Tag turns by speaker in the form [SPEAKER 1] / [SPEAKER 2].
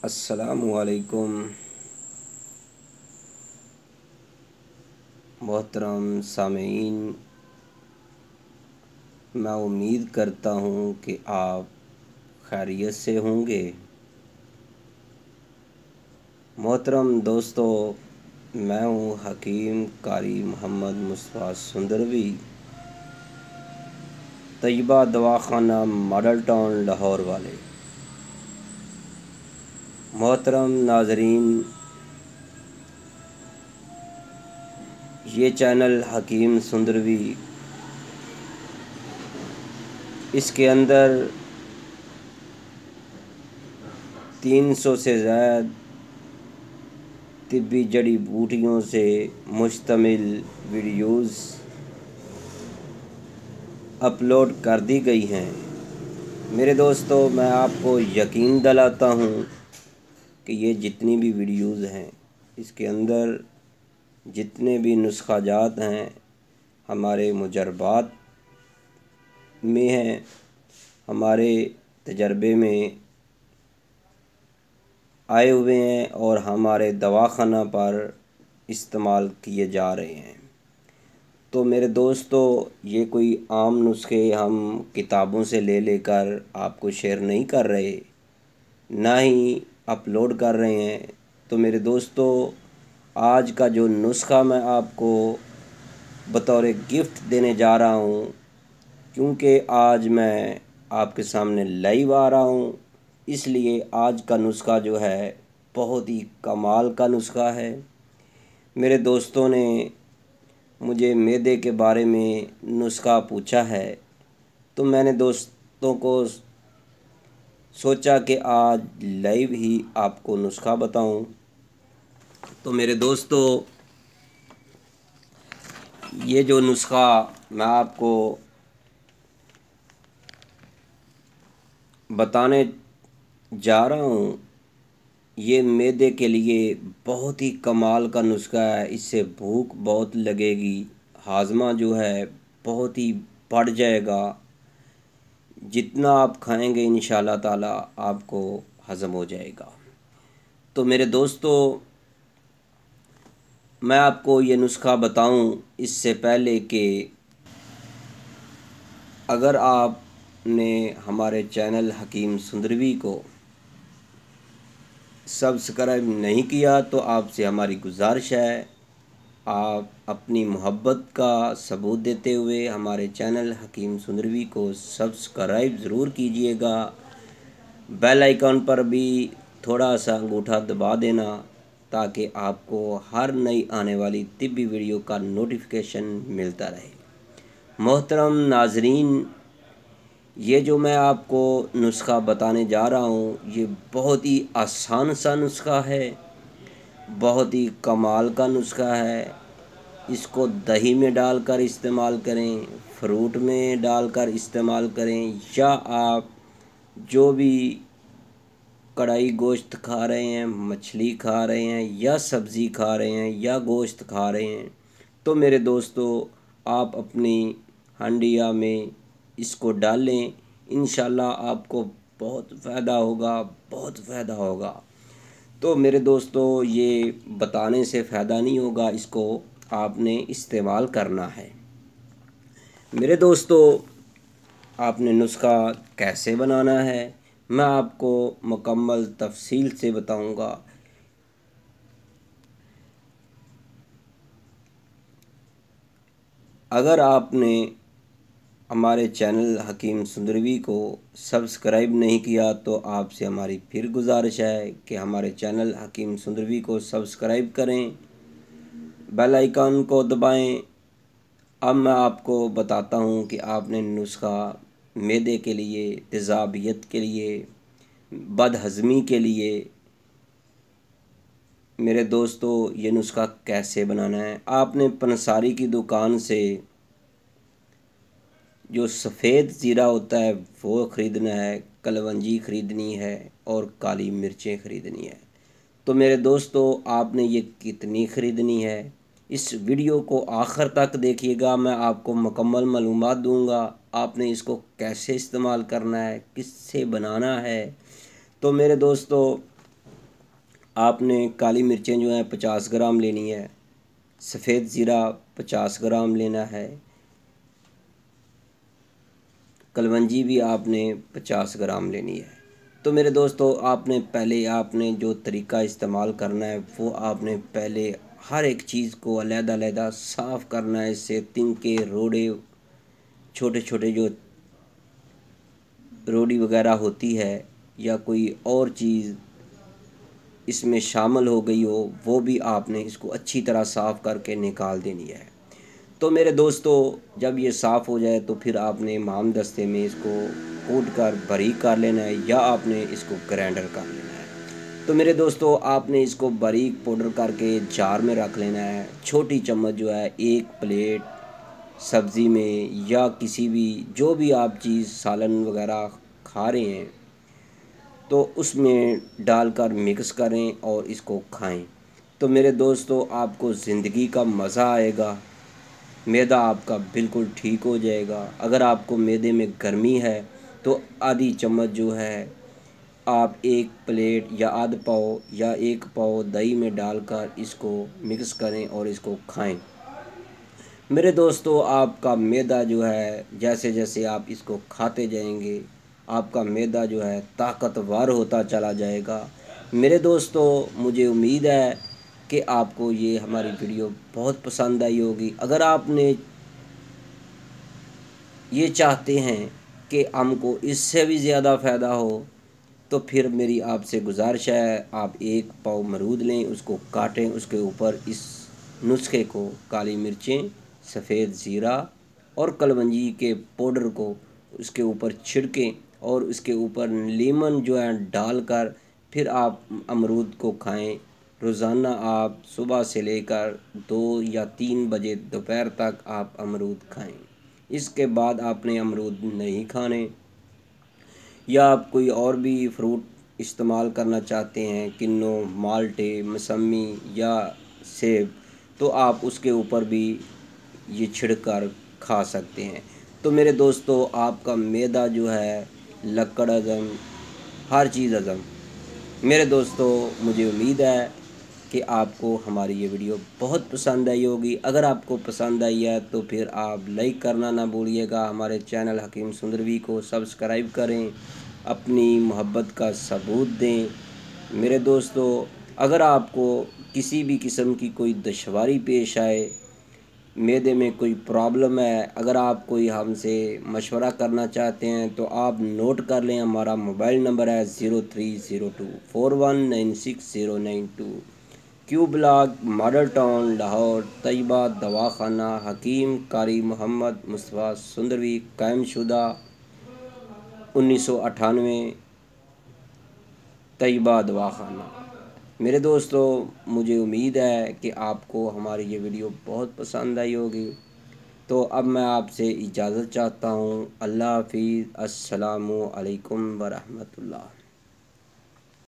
[SPEAKER 1] अस्सलामुअलैकुम मोहतरम सामीन। मैं उम्मीद करता हूँ कि आप खैरियत से होंगे। मोहतरम दोस्तों, मैं हूँ हकीम कारी मोहम्मद मुस्तफ़ा सुंदरवी, तैयबा दवाखाना मॉडल टाउन लाहौर वाले। मोहतरम नाजरीन, ये चैनल हकीम सुंदरवी, इसके अंदर 300 से ज़्यादा तिब्बी जड़ी बूटियों से मुश्तमिल वीडियोज़ अपलोड कर दी गई हैं। मेरे दोस्तों, मैं आपको यकीन दिलाता हूँ कि ये जितनी भी वीडियोज़ हैं, इसके अंदर जितने भी नुस्ख़ाजात हैं हमारे मुजरबात में हैं, हमारे तजर्बे में आए हुए हैं और हमारे दवाखाना पर इस्तेमाल किए जा रहे हैं। तो मेरे दोस्तों, ये कोई आम नुस्खे हम किताबों से ले लेकर आपको शेयर नहीं कर रहे, ना ही अपलोड कर रहे हैं। तो मेरे दोस्तों, आज का जो नुस्खा मैं आपको बतौर गिफ्ट देने जा रहा हूँ, क्योंकि आज मैं आपके सामने लाइव आ रहा हूँ, इसलिए आज का नुस्खा जो है बहुत ही कमाल का नुस्खा है। मेरे दोस्तों ने मुझे मैदे के बारे में नुस्खा पूछा है, तो मैंने दोस्तों को सोचा कि आज लाइव ही आपको नुस्खा बताऊं। तो मेरे दोस्तों, ये जो नुस्खा मैं आपको बताने जा रहा हूँ, ये मैदे के लिए बहुत ही कमाल का नुस्खा है। इससे भूख बहुत लगेगी, हाजमा जो है बहुत ही बढ़ जाएगा। जितना आप खाएंगे इंशाल्लाह ताला आपको हज़म हो जाएगा। तो मेरे दोस्तों, मैं आपको ये नुस्खा बताऊं इससे पहले कि अगर आपने हमारे चैनल हकीम सुंदरवी को सब्सक्राइब नहीं किया तो आपसे हमारी गुजारिश है, आप अपनी मोहब्बत का सबूत देते हुए हमारे चैनल हकीम सुंदरवी को सब्सक्राइब ज़रूर कीजिएगा। बेल आइकॉन पर भी थोड़ा सा अंगूठा दबा देना, ताकि आपको हर नई आने वाली तिब्बी वीडियो का नोटिफिकेशन मिलता रहे। मोहतरम नाजरीन, ये जो मैं आपको नुस्खा बताने जा रहा हूँ, ये बहुत ही आसान सा नुस्खा है, बहुत ही कमाल का नुस्खा है। इसको दही में डालकर इस्तेमाल करें, फ्रूट में डालकर इस्तेमाल करें, या आप जो भी कढ़ाई गोश्त खा रहे हैं, मछली खा रहे हैं, या सब्ज़ी खा रहे हैं, या गोश्त खा रहे हैं, तो मेरे दोस्तों आप अपनी हंडिया में इसको डालें। इंशाल्लाह आपको बहुत फ़ायदा होगा, बहुत फ़ायदा होगा। तो मेरे दोस्तों, ये बताने से फ़ायदा नहीं होगा, इसको आपने इस्तेमाल करना है। मेरे दोस्तों, आपने नुस्खा कैसे बनाना है मैं आपको मुकम्मल तफसील से बताऊंगा। अगर आपने हमारे चैनल हकीम सुंदरवी को सब्सक्राइब नहीं किया तो आपसे हमारी फिर गुजारिश है कि हमारे चैनल हकीम सुंदरवी को सब्सक्राइब करें, बेल आइकन को दबाएं। अब मैं आपको बताता हूं कि आपने नुस्खा मैदे के लिए, तेज़ाबियत के लिए, बदहज़मी के लिए, मेरे दोस्तों, ये नुस्खा कैसे बनाना है। आपने पंसारी की दुकान से जो सफ़ेद ज़ीरा होता है वो ख़रीदना है, कलवंजी ख़रीदनी है और काली मिर्चें ख़रीदनी है। तो मेरे दोस्तों, आपने ये कितनी ख़रीदनी है, इस वीडियो को आखिर तक देखिएगा। मैं आपको मुकम्मल मालूमात दूंगा, आपने इसको कैसे इस्तेमाल करना है, किससे बनाना है। तो मेरे दोस्तों, आपने काली मिर्चें जो हैं 50 ग्राम लेनी है, सफ़ेद ज़ीरा 50 ग्राम लेना है, कलवंजी भी आपने 50 ग्राम लेनी है। तो मेरे दोस्तों, आपने जो तरीका इस्तेमाल करना है वो आपने पहले हर एक चीज़ को अलग-अलग साफ़ करना है। इससे तिनके, रोड़े, छोटे छोटे जो रोड़ी वगैरह होती है या कोई और चीज़ इसमें शामिल हो गई हो, वो भी आपने इसको अच्छी तरह साफ़ करके निकाल देनी है। तो मेरे दोस्तों, जब ये साफ़ हो जाए तो फिर आपने इमाम दस्ते में इसको कूट कर बारीक कर लेना है या आपने इसको ग्राइंडर कर लेना है। तो मेरे दोस्तों, आपने इसको बारीक पाउडर करके जार में रख लेना है। छोटी चम्मच जो है एक प्लेट सब्ज़ी में या किसी भी जो भी आप चीज़ सालन वगैरह खा रहे हैं तो उसमें डालकर मिक्स करें और इसको खाएं। तो मेरे दोस्तों, आपको ज़िंदगी का मज़ा आएगा। मैदा आपका बिल्कुल ठीक हो जाएगा। अगर आपको मैदे में गर्मी है तो आधी चम्मच जो है आप एक प्लेट या आध पाव या एक पाव दही में डालकर इसको मिक्स करें और इसको खाएं। मेरे दोस्तों, आपका मैदा जो है जैसे जैसे आप इसको खाते जाएंगे आपका मैदा जो है ताकतवर होता चला जाएगा। मेरे दोस्तों, मुझे उम्मीद है कि आपको ये हमारी वीडियो बहुत पसंद आई होगी। अगर आपने ये चाहते हैं कि हमको इससे भी ज़्यादा फ़ायदा हो तो फिर मेरी आपसे गुजारिश है, आप एक पाव अमरूद लें, उसको काटें, उसके ऊपर इस नुस्खे को काली मिर्चें, सफ़ेद ज़ीरा और कलवंजी के पाउडर को उसके ऊपर छिड़कें और उसके ऊपर लीमन जो है डालकर फिर आप अमरूद को खाएं। रोज़ाना आप सुबह से लेकर 2 या 3 बजे दोपहर तक आप अमरूद खाएं। इसके बाद आपने अमरूद नहीं खाने। या आप कोई और भी फ्रूट इस्तेमाल करना चाहते हैं, किन्नू, माल्टे, मौसमी या सेब, तो आप उसके ऊपर भी ये छिड़कर खा सकते हैं। तो मेरे दोस्तों, आपका मैदा जो है, लकड़ हज़म, हर चीज़ हज़म। मेरे दोस्तों, मुझे उम्मीद है कि आपको हमारी ये वीडियो बहुत पसंद आई होगी। अगर आपको पसंद आई है तो फिर आप लाइक करना ना भूलिएगा। हमारे चैनल हकीम सुंदरवी को सब्सक्राइब करें, अपनी मोहब्बत का सबूत दें। मेरे दोस्तों, अगर आपको किसी भी किस्म की कोई दुश्वारी पेश आए, मैदे में कोई प्रॉब्लम है, अगर आप कोई हमसे मशवरा करना चाहते हैं तो आप नोट कर लें। हमारा मोबाइल नंबर है 0302419692। Q block, Model Town, Lahore. Tayyaba दवाखाना हकीम कारी मोहम्मद मुस्तफ़ा सुंदरवी, कायमशुदा 1998। तैयबा दवाखाना। मेरे दोस्तों, मुझे उम्मीद है कि आपको हमारी ये वीडियो बहुत पसंद आई होगी। तो अब मैं आपसे इजाज़त चाहता हूँ। अल्लाह हाफ़िज़। अस्सलामु अलैकुम व रहमतुल्लाह।